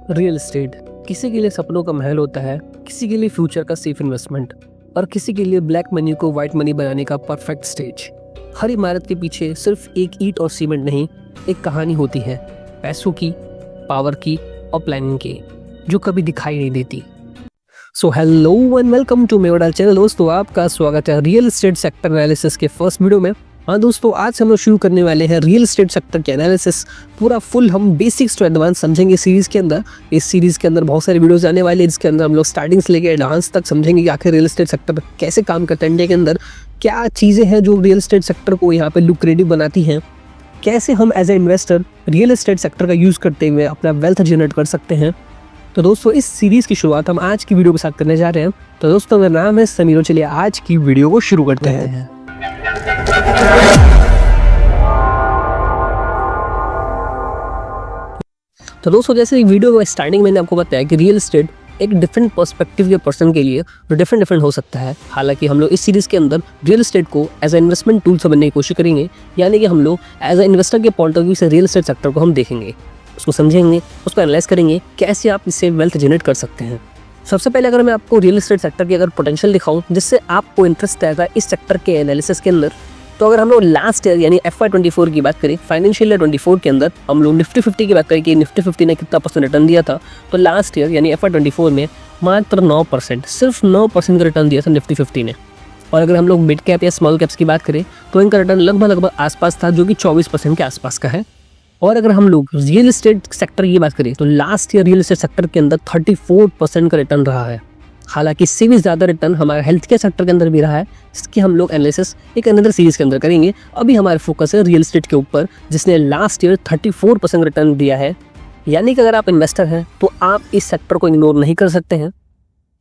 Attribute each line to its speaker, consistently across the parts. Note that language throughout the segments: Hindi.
Speaker 1: रियल एस्टेट किसी के लिए सपनों का महल होता है, किसी के लिए फ्यूचर का सेफ इन्वेस्टमेंट और किसी के लिए ब्लैक मनी को व्हाइट मनी बनाने का परफेक्ट स्टेज। हर इमारत के पीछे सिर्फ एक ईंट और सीमेंट नहीं, एक कहानी होती है, पैसों की, पावर की और प्लानिंग की, जो कभी दिखाई नहीं देती। So hello and welcome to मेरा चैनल। दोस्तों, आपका स्वागत है रियल एस्टेट सेक्टर एनालिसिस के फर्स्ट वीडियो में। हाँ दोस्तों, आज हम लोग शुरू करने वाले हैं रियल एस्टेट सेक्टर के एनालिसिस। पूरा फुल हम बेसिक्स टू एडवांस समझेंगे सीरीज के अंदर। इस सीरीज के अंदर बहुत सारे वीडियोस आने वाले हैं, जिसके अंदर हम लोग स्टार्टिंग से लेकर एडवांस तक समझेंगे कि आखिर रियल एस्टेट सेक्टर कैसे काम करता है, इंडिया के अंदर क्या चीज़ें हैं जो रियल एस्टेट सेक्टर को यहाँ पे लुक्रेटिव बनाती हैं, कैसे हम as a investor real estate sector का यूज़ करते हुए अपना वेल्थ जनरेट कर सकते हैं। तो दोस्तों, इस सीरीज़ की शुरुआत हम आज की वीडियो के साथ करने जा रहे हैं। तो दोस्तों, मेरा नाम है समीर। चलिए आज की वीडियो को शुरू करते हैं। तो दोस्तों, जैसे वीडियो स्टार्टिंग मैंने आपको बताया कि रियल एस्टेट एक डिफरेंट पर्सपेक्टिव के पर्सन के लिए डिफरेंट हो सकता है। हालांकि हम लोग इस सीरीज़ के अंदर रियल एस्टेट को एज ए इन्वेस्टमेंट टूल समझने की कोशिश करेंगे, यानी कि हम लोग एज ए इन्वेस्टर के पॉइंट ऑफ व्यू से रियल एस्टेट सेक्टर को हम देखेंगे, उसको समझेंगे, उसको एनालाइज करेंगे, कैसे आप इससे वेल्थ जनरेट कर सकते हैं। सबसे पहले अगर मैं आपको रियल एस्टेट सेक्टर की अगर पोटेंशियल दिखाऊं जिससे आपको इंटरेस्ट आएगा इस सेक्टर के एनालिसिस के अंदर, तो अगर हम लोग लास्ट ईयर यानी FY24 की बात करें, फाइनेंशियल ईयर 24 के अंदर हम लोग निफ्टी 50 की बात करें कि निफ्टी 50 ने कितना % रिटर्न दिया था, तो लास्ट ईयर यानी FY24 में मात्र 9%, सिर्फ 9% का रिटर्न दिया था निफ्टी 50 ने। और अगर हम लोग मिड कैप या स्मॉल कैप्स की बात करें तो इनका रिटर्न लगभग आसपास था, जो कि 24% के आसपास का है। और अगर हम लोग रियल एस्टेट सेक्टर की बात करें तो last year real estate sector के अंदर 34% का रिटर्न रहा है। हालांकि इससे भी ज़्यादा रिटर्न हमारे हेल्थ केयर सेक्टर के अंदर भी रहा है, जिसकी हम लोग एनालिसिस एक अनदर सीरीज़ के अंदर करेंगे। अभी हमारे फोकस है रियल एस्टेट के ऊपर, जिसने लास्ट ईयर 34% रिटर्न दिया है। यानी कि अगर आप इन्वेस्टर हैं तो आप इस सेक्टर को इग्नोर नहीं कर सकते हैं।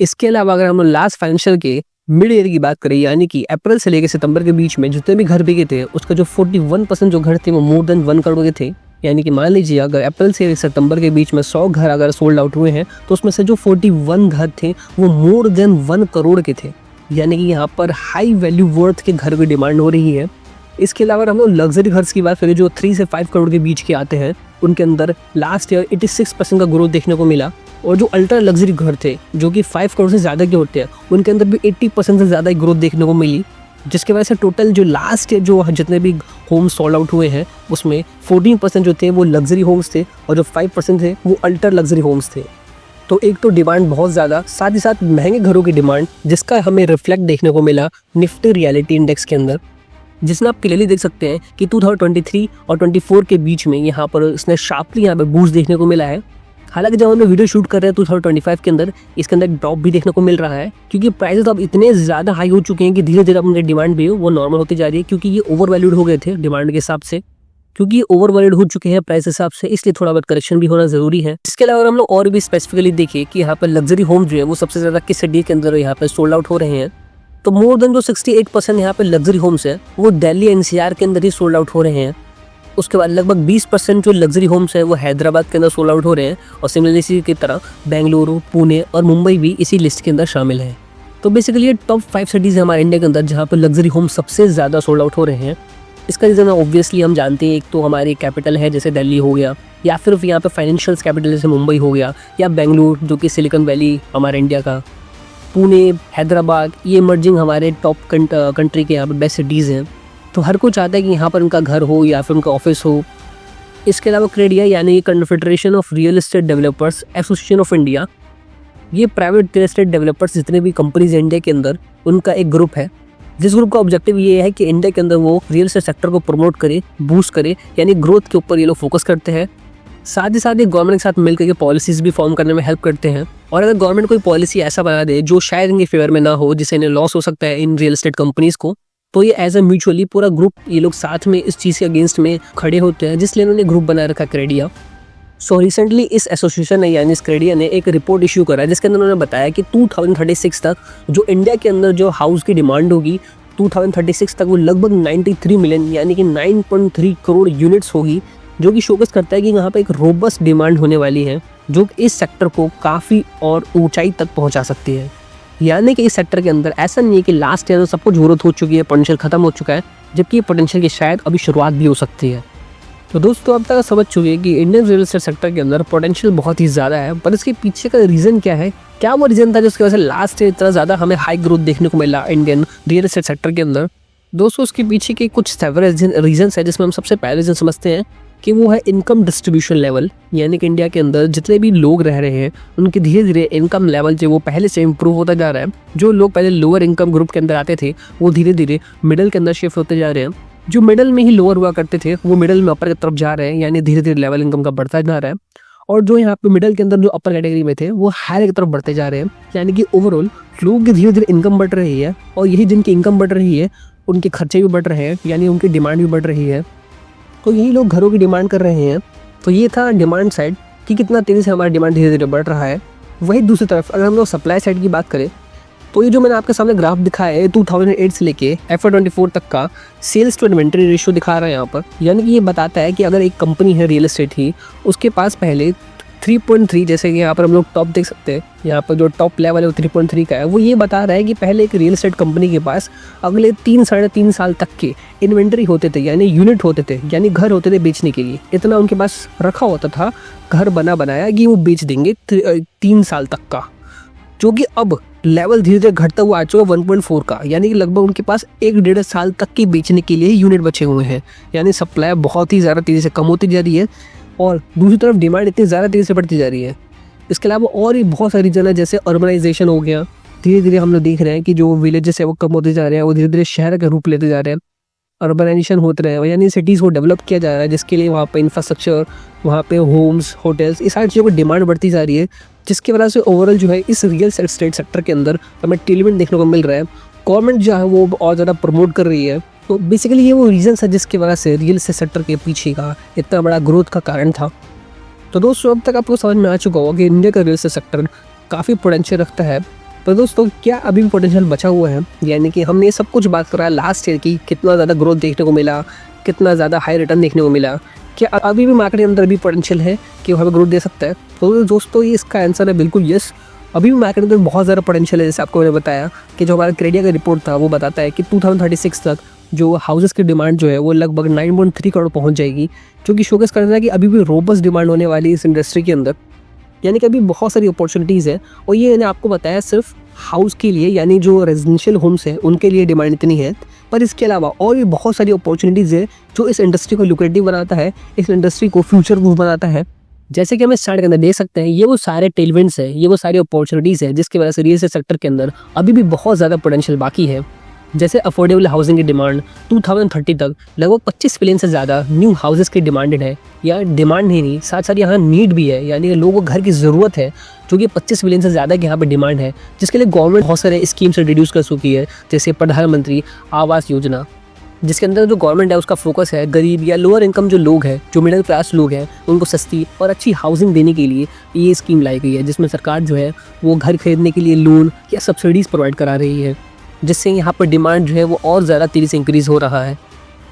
Speaker 1: इसके अलावा अगर हम लोग लास्ट फाइनेंशियल के मिड ईयर की बात करें, यानी कि अप्रैल से लेकर सितंबर के बीच में जितने भी घर बिके थे, उसका जो 41% जो घर थे वो मोर देन 1 करोड़ के थे। यानी कि मान लीजिए अगर अप्रैल से सितंबर के बीच में 100 घर अगर सोल्ड आउट हुए हैं, तो उसमें से जो 41 घर थे वो मोर देन 1 करोड़ के थे। यानी कि यहाँ पर हाई वैल्यू वर्थ के घर की डिमांड हो रही है। इसके अलावा हम लोग लग्जरी घर की बात करें जो 3 से 5 करोड़ के बीच के आते हैं, उनके अंदर लास्ट ईयर 86% का ग्रोथ देखने को मिला। और जो अल्ट्रा लग्जरी घर थे जो कि 5 करोड़ से ज़्यादा के होते हैं, उनके अंदर भी 80% से ज़्यादा ग्रोथ देखने को मिली, जिसकी वजह से टोटल जो लास्ट ईयर जो जितने भी होम सोल्ड आउट हुए हैं उसमें 14% जो थे वो लग्जरी होम्स थे और जो 5% थे वो अल्ट्रा लग्जरी होम्स थे। तो एक तो डिमांड बहुत ज़्यादा, साथ ही साथ महंगे घरों की डिमांड, जिसका हमें रिफ्लेक्ट देखने को मिला निफ्टी रियलिटी इंडेक्स के अंदर, जिसमें आप क्लियरली देख सकते हैं कि 2023 और 24 के बीच में यहाँ पर इसने शार्पली यहाँ पर बूस्ट देखने को मिला है। हालांकि जब हम लोग वीडियो शूट कर रहे हैं 2025 के अंदर इसके अंदर ड्रॉप भी देखने को मिल रहा है, क्योंकि प्राइसेस अब इतने ज़्यादा हाई हो चुके हैं कि धीरे धीरे अपनी डिमांड भी वो नॉर्मल होती जा रही है, क्योंकि ये ओवर वैल्यूड हो गए थे डिमांड के हिसाब से। क्योंकि ये ओवर वैल्यूड हो चुके हैं प्राइस हिसाब से, इसलिए थोड़ा बहुत करेक्शन भी होना ज़रूरी है। इसके अलावा अगर हम लोग और भी स्पेसिफिकली देखें कि यहाँ पर लग्जरी होम जो है वो सबसे ज़्यादा किस सिटी के अंदर यहाँ पर सोल्ड आउट हो रहे हैं, तो मोर देन जो 68% यहाँ पर लग्जरी होम्स है वो दिल्ली NCR के अंदर ही सोल्ड आउट हो रहे हैं। उसके बाद लगभग 20% जो लग्जरी होम्स है वो हैदराबाद के अंदर सोल्ड आउट हो रहे हैं। और सिमिलरली इसी की तरह बेंगलुरु, पुणे और मुंबई भी इसी लिस्ट के अंदर शामिल हैं। तो बेसिकली ये टॉप 5 सिटीज़ है हमारे इंडिया के अंदर जहाँ पर लग्जरी होम सबसे ज़्यादा सोल्ड आउट हो रहे हैं। इसका रीज़न ऑब्वियसली हम जानते हैं, एक तो हमारी कैपिटल है जैसे दिल्ली हो गया, या फिर यहाँ पर फाइनेंशियल कैपिटल जैसे मुंबई हो गया, या बेंगलुरु जो कि सिलिकॉन वैली हमारे इंडिया का, पुणे, हैदराबाद, ये इमर्जिंग हमारे टॉप कंट्री के यहाँ पर बेस्ट सिटीज़ हैं। तो हर कोई चाहता है कि यहाँ पर उनका घर हो या फिर उनका ऑफिस हो। इसके अलावा क्रेडिया यानी confederation of real estate developers association of India, ये प्राइवेट रियल एस्टेट डेवलपर्स जितने भी कंपनीज हैं इंडिया के अंदर, उनका एक ग्रुप है, जिस ग्रुप का ऑब्जेक्टिव ये है कि इंडिया के अंदर वो रियल एस्टेट सेक्टर को प्रमोट करे, बूस्ट करे, यानी ग्रोथ के ऊपर ये लोग फोकस करते हैं। साथ ही साथ ये गवर्नमेंट के साथ मिलकर के पॉलिसीज़ भी फॉर्म करने में हेल्प करते हैं। और अगर गवर्नमेंट कोई पॉलिसी ऐसा बना दे जो शायद इनके फेवर में ना हो, जिससे इन्हें लॉस हो सकता है इन रियल एस्टेट कंपनीज़ को, तो ये एज ए म्यूचुअली पूरा ग्रुप ये लोग साथ में इस चीज़ के अगेंस्ट में खड़े होते हैं, जिसलिए उन्होंने ग्रुप बना रखा क्रेडिया। सो रिसेंटली इस एसोसिएशन ने यानी इस क्रेडिया ने एक रिपोर्ट इशू करा, जिसके अंदर उन्होंने बताया कि 2036 तक जो इंडिया के अंदर जो हाउस की डिमांड होगी 2036 तक वो लगभग 93 मिलियन यानी कि 9.3 करोड़ यूनिट्स होगी, जो कि शोकस करता है कि यहाँ पर एक रोबस्ट डिमांड होने वाली है जो इस सेक्टर को काफ़ी और ऊंचाई तक पहुँचा सकती है। यानी कि इस सेक्टर के अंदर ऐसा नहीं है कि लास्ट ईयर सब कुछ जरूरत हो चुकी है, पोटेंशियल खत्म हो चुका है, जबकि ये पोटेंशियल की शायद अभी शुरुआत भी हो सकती है। तो दोस्तों अब तक समझ चुके हैं कि इंडियन रियल एस्टेट सेक्टर के अंदर पोटेंशियल बहुत ही ज़्यादा है, पर इसके पीछे का रीज़न क्या है, क्या वो रीज़न था जिसकी वजह से लास्ट ईयर इतना ज़्यादा हमें हाई ग्रोथ देखने को मिला इंडियन रियल एस्टेट सेक्टर के अंदर। दोस्तों उसके पीछे के कुछ सेवरल रीजंस है, जिसमें हम सबसे पहले रीजन समझते हैं कि वो है इनकम डिस्ट्रीब्यूशन लेवल। यानी कि इंडिया के अंदर जितने भी लोग रह रहे हैं उनके धीरे धीरे इनकम लेवल जो वो पहले से इम्प्रूव होता जा रहा है। जो लोग पहले लोअर इनकम ग्रुप के अंदर आते थे वो धीरे धीरे मिडिल के अंदर शिफ्ट होते जा रहे हैं। जो मिडिल में ही लोअर हुआ करते थे वो मिडिल में अपर की तरफ जा रहे हैं, यानी धीरे धीरे लेवल इनकम का बढ़ता जा रहा है। और जो यहाँ पे मिडिल के अंदर जो अपर कैटेगरी में थे वो हायर की तरफ बढ़ते जा रहे हैं। यानी कि ओवरऑल लोगों की धीरे धीरे इनकम बढ़ रही है, और यही जिनकी इनकम बढ़ रही है उनके खर्चे भी बढ़ रहे हैं, यानी उनकी डिमांड भी बढ़ रही है। तो यही लोग घरों की डिमांड कर रहे हैं। तो ये था डिमांड साइड कि कितना तेज़ी से हमारा डिमांड धीरे धीरे बढ़ रहा है। वही दूसरी तरफ अगर हम लोग सप्लाई साइड की बात करें तो ये जो मैंने आपके सामने ग्राफ दिखाया है 2008 से लेके FY24 तक का सेल्स टू इन्वेंटरी रेशियो दिखा रहा है यहाँ पर। यानी कि ये बताता है कि अगर एक कंपनी है रियल एस्टेट ही, उसके पास पहले 3.3, जैसे कि यहाँ पर हम लोग टॉप देख सकते हैं, यहाँ पर जो टॉप लेवल है वो 3.3 का है। वो ये बता रहा है कि पहले एक रियल एस्टेट कंपनी के पास अगले 3-3.5 साल तक के इन्वेंटरी होते थे, यानी यूनिट होते थे, यानी घर होते थे बेचने के लिए। इतना उनके पास रखा होता था घर बनाया कि वो बेच देंगे 3 साल तक का, जो कि अब लेवल धीरे धीरे घटता हुआ आ चुका 1.4 का। यानी कि लगभग उनके पास 1-1.5 साल तक के बेचने के लिए यूनिट बचे हुए हैं। यानी सप्लाई बहुत ही ज़्यादा तेज़ी से कम होती जा रही है, और दूसरी तरफ डिमांड इतनी ज़्यादा तेज़ी से बढ़ती जा रही है। इसके अलावा और भी बहुत सारी रीज़न है, जैसे अर्बनाइजेशन हो गया। धीरे धीरे हम लोग देख रहे हैं कि जो विलेजेस है वो कम होते जा रहे हैं, वो धीरे धीरे शहर का रूप लेते जा रहे हैं। अर्बनाइजेशन होते रहे हैं, यानी सिटीज़ को डेवलप किया जा रहा है, जिसके लिए वहाँ पे इंफ्रास्ट्रक्चर, वहाँ पे होम्स, होटल्स, इस सारी चीज़ों की डिमांड बढ़ती जा रही है, जिसकी वजह से ओवरऑल जो है इस रियल एस्टेट सेक्टर के अंदर हमें टेलमेंट देखने को मिल रहा है। गवर्नमेंट जो है वो और ज़्यादा प्रमोट कर रही है। तो बेसिकली ये वो रीजन है जिसकी वजह से रियल एस्टेट सेक्टर के पीछे का इतना बड़ा ग्रोथ का कारण था। तो दोस्तों अब तक आपको समझ में आ चुका होगा कि इंडिया का रियल एस्टेट सेक्टर काफ़ी पोटेंशियल रखता है। पर दोस्तों क्या अभी भी पोटेंशियल बचा हुआ है? यानी कि हमने सब कुछ बात करा लास्ट ईयर की, कितना ज़्यादा ग्रोथ देखने को मिला, कितना ज़्यादा हाई रिटर्न देखने को मिला। क्या अभी भी मार्केट के अंदर भी पोटेंशियल है कि वहाँ पर ग्रोथ दे सकता है? तो दोस्तों ये इसका आंसर है बिल्कुल यस। अभी भी मार्केट के अंदर बहुत ज़्यादा पोटेंशियल है। जैसे आपको मैंने बताया कि जो हमारा क्रेडिया का रिपोर्ट था वो बताता है कि 2036 तक जो हाउसेस की डिमांड जो है वो लगभग 9.3 करोड़ पहुंच जाएगी, जो कि शोकेस करता है कि अभी भी रोबस्ट डिमांड होने वाली है इस इंडस्ट्री के अंदर। यानी कि अभी बहुत सारी अपॉर्चुनिटीज़ है, और ये मैंने आपको बताया सिर्फ हाउस के लिए, यानी जो रेजिडेंशियल होम्स है उनके लिए डिमांड इतनी है। पर इसके अलावा और भी बहुत सारी अपॉर्चुनिटीज़ है जो इस इंडस्ट्री को लुक्रेटिव बनाता है, इस इंडस्ट्री को फ्यूचर प्रूफ बनाता है। जैसे कि हम इस चार्ट के अंदर देख सकते हैं, ये वो सारे टेलविंड्स है, ये वो सारी अपॉर्चुनिटीज़ है जिसकी वजह से रियल एस्टेट सेक्टर के अंदर अभी भी बहुत ज़्यादा पोटेंशियल बाकी है। जैसे अफोर्डेबल हाउसिंग की डिमांड 2030 तक लगभग 25 मिलियन से ज़्यादा न्यू हाउसेस की डिमांडेड है। या डिमांड ही नहीं, साथ साथ यहाँ नीड भी है, यानी लोगों को घर की ज़रूरत है, जो कि 25 मिलियन से ज़्यादा की यहाँ पे डिमांड है, जिसके लिए गवर्नमेंट बहुत सारे स्कीम्स रिड्यूस कर चुकी है। जैसे प्रधानमंत्री आवास योजना, जिसके अंदर जो गवर्नमेंट है उसका फोकस है गरीब या लोअर इनकम जो लोग हैं, जो मिडिल क्लास लोग हैं, उनको सस्ती और अच्छी हाउसिंग देने के लिए ये स्कीम लाई गई है, जिसमें सरकार जो है वो घर खरीदने के लिए लोन या सब्सिडीज़ प्रोवाइड करा रही है, जिससे यहाँ पर डिमांड जो है वो और ज़्यादा तेज़ी से इंक्रीज़ हो रहा है।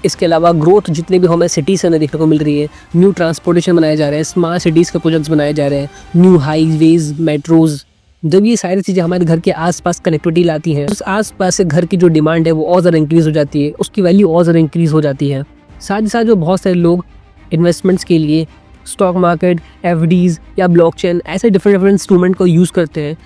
Speaker 1: इसके अलावा ग्रोथ जितने भी हमें सिटीज़ में देखने को मिल रही है, न्यू ट्रांसपोर्टेशन बनाए जा रहे हैं, स्मार्ट सिटीज़ के प्रोजेक्ट्स बनाए जा रहे हैं, न्यू हाईवेज, मेट्रोज़। जब ये सारी चीज़ें हमारे घर के आसपास कनेक्टिविटी लाती हैं, उस आसपास से घर की जो डिमांड है वो और ज़्यादा इंक्रीज़ हो जाती है, उसकी वैल्यू और ज़्यादा इंक्रीज़ हो जाती है। साथ ही साथ जो बहुत सारे लोग इन्वेस्टमेंट्स के लिए स्टॉक मार्केट, FDs या ब्लॉकचेन ऐसे डिफरेंट इंस्ट्रूमेंट को यूज़ करते हैं,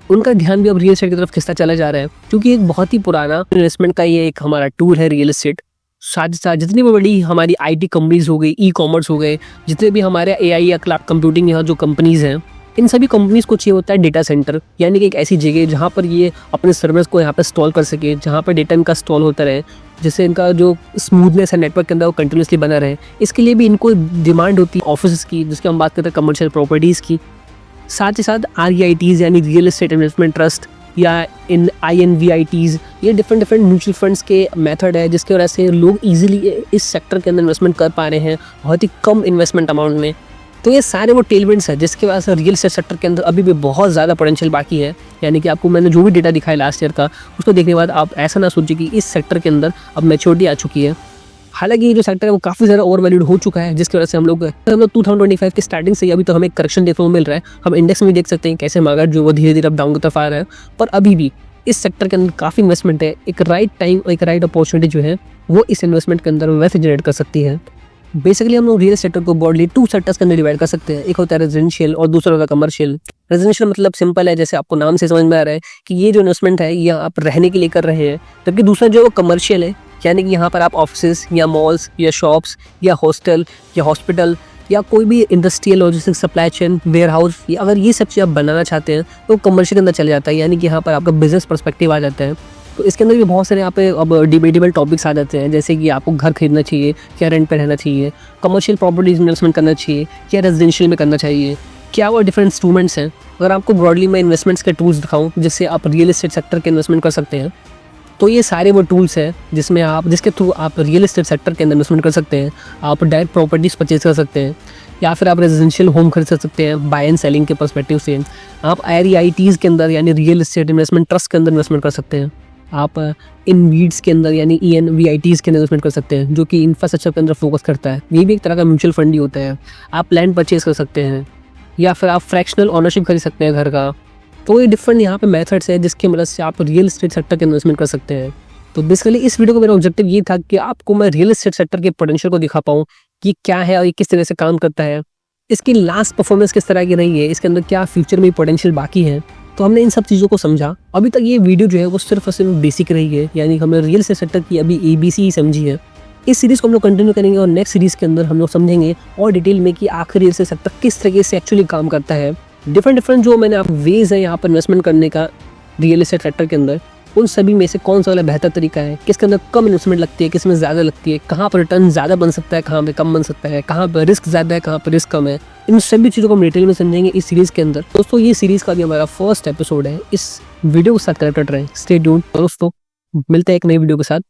Speaker 1: उनका ध्यान भी अब रियल एस्टेट की तरफ खिंचता चला जा रहा है, क्योंकि एक बहुत ही पुराना इन्वेस्टमेंट का ये एक हमारा टूल है रियल एस्टेट। साथ ही साथ जितनी भी बड़ी हमारी IT कंपनीज हो गई, ई-कॉमर्स हो गए, जितने भी हमारे AI या क्लाउड कंप्यूटिंग यहाँ जो कंपनीज़ हैं, इन सभी कंपनीज़ को चाहिए होता है डेटा सेंटर, यानी कि एक ऐसी जगह जहाँ पर ये अपने सर्वर्स को यहाँ पर स्टॉल कर सके, जहाँ पर डेटा इनका स्टॉल होता रहे, जिससे इनका जो स्मूथनेस है नेटवर्क के अंदर वो कंटिन्यूसली बना रहे। इसके लिए भी इनको डिमांड होती है ऑफिस की, जिसकी हम बात करते हैं कमर्शियल प्रॉपर्टीज़ की। साथ ही साथ REITs यानी रियल एस्टेट इन्वेस्टमेंट ट्रस्ट या इन INVITs, ये डिफरेंट म्यूचुअल फंड्स के मेथड है, जिसकी वजह से लोग इजीली इस सेक्टर के अंदर इन्वेस्टमेंट कर पा रहे हैं बहुत ही कम इन्वेस्टमेंट अमाउंट में। तो ये सारे वो टेलविंड्स है जिसकी वजह से रियल एस्टेट सेक्टर के अंदर अभी भी बहुत ज़्यादा पोटेंशियल बाकी है। यानी कि आपको मैंने जो भी डेटा दिखाया लास्ट ईयर का, उसको देखने के बाद आप ऐसा ना सोचिए कि इस सेक्टर के अंदर अब मैच्योरिटी आ चुकी है। हालांकि ये जो सेक्टर है वो काफ़ी ज़्यादा ओवर वैल्यूड हो चुका है, जिसकी वजह से हम लोग 2025 के स्टार्टिंग से अभी तो हमें करेक्शन देखने को मिल रहा है। हम इंडेक्स में देख सकते हैं कैसे मार्केट जो वो धीरे धीरे अब डाउन की तरफ आ रहा है, पर अभी भी इस सेक्टर के अंदर काफ़ी इन्वेस्टमेंट है। एक राइट टाइम और एक राइट अपॉर्चुनिटी जो है वो इस इन्वेस्टमेंट के अंदर वैसे जनरेट कर सकती है। बेसिकली हम लोग रियल सेक्टर को ब्रॉडली 2 सेक्टर्स के अंदर डिवाइड कर सकते हैं। एक होता है रेजिडेंशियल और दूसरा होता है कमर्शियल। रेजिडेंशियल मतलब सिंपल है, जैसे आपको नाम से समझ में आ रहा है कि ये जो इन्वेस्टमेंट है ये आप रहने के लिए कर रहे हैं। जबकि दूसरा जो कमर्शियल है, यानी कि यहाँ पर आप ऑफिस या मॉल्स या शॉप्स या हॉस्टल या हॉस्पिटल या कोई भी industrial logistic supply chain warehouse, या अगर ये सब चीज़ आप बनाना चाहते हैं तो कमर्शियल के अंदर चले जाता है, यानी कि यहाँ पर आपका बिजनेस पर्सपेक्टिव आ जाता है। तो इसके अंदर भी बहुत सारे यहाँ पे अब डिबेटेबल टॉपिक्स आ जाते हैं, जैसे कि आपको घर खरीदना चाहिए, क्या रेंट पे रहना चाहिए, कमर्शियल प्रॉपर्टीज इन्वेस्टमेंट करना चाहिए, क्या रेजिडेंशियल में करना चाहिए, क्या वो डिफरेंट इंस्ट्रूमेंट्स हैं। अगर आपको ब्रॉडली मैं इन्वेस्टमेंट्स के टूल्स दिखाऊँ जिससे आप रियल एस्टेट सेक्टर के इन्वेस्टमेंट कर सकते हैं, तो ये सारे वो टूल्स हैं जिसके थ्रू आप रियल एस्टेट सेक्टर के अंदर इन्वेस्टमेंट कर सकते हैं। आप डायरेक्ट प्रॉपर्टीज़ परचेज कर सकते हैं, या फिर आप रेजिडेंशियल होम खरीद सकते हैं बाय एंड सेलिंग के पर्सपेक्टिव से। आप REITs के अंदर यानी रियल एस्टेट इन्वेस्टमेंट ट्रस्ट के अंदर इन्वेस्टमेंट कर सकते हैं। आप InvITs के अंदर यानी ENVITs के अंदर इन्वेस्टमेंट कर सकते हैं, जो कि इंफ्रास्ट्रक्चर के अंदर फोकस करता है। ये भी एक तरह का म्यूचुअल फंड ही होता है। आप लैंड परचेज कर सकते हैं, या फिर आप फ्रैक्शनल ओनरशिप खरीद सकते हैं घर का। तो ये डिफरेंट यहाँ पे मेथड्स है जिसकी मदद से आप रियल एस्टेट सेक्टर के इन्वेस्टमेंट कर सकते हैं। तो बेसिकली इस वीडियो का मेरा ऑब्जेक्टिव ये था कि आपको मैं रियल एस्टेट सेक्टर के पोटेंशियल को दिखा पाऊँ कि क्या है और ये किस तरह से काम करता है, इसकी लास्ट परफॉर्मेंस किस तरह की रही है, इसके अंदर क्या फ्यूचर में पोटेंशियल बाकी है। तो हमने इन सब चीज़ों को समझा। अभी तक ये वीडियो जो है वो सिर्फ और सिर्फ बेसिक रही है, यानी हमने रियल एस्टेट सेक्टर की अभी ABC ही समझी है। इस सीरीज़ को हम लोग कंटिन्यू करेंगे और नेक्स्ट सीरीज़ के अंदर हम लोग समझेंगे और डिटेल में कि आखिर रियल एस्टेट सेक्टर किस तरीके से एक्चुअली काम करता है। डिफरेंट जो मैंने आप वेज है यहाँ पर इन्वेस्टमेंट करने का रियल एस्टेट सेक्टर के अंदर, उन सभी में से कौन सा वाला बेहतर तरीका है, किसके अंदर कम इन्वेस्टमेंट लगती है, किस में ज़्यादा लगती है, कहाँ पर रिटर्न ज़्यादा बन सकता है, कहाँ पे कम बन सकता है, कहाँ पर रिस्क ज़्यादा है, कहाँ पर रिस्क कम है, इन सभी चीज़ों को हम डिटेल में समझेंगे इस सीरीज़ के अंदर। दोस्तों ये सीरीज़ का भी हमारा फर्स्ट एपिसोड है। इस वीडियो के साथ कनेक्टेड रहें, स्टे ट्यून्ड। दोस्तों मिलते हैं एक नई वीडियो के साथ।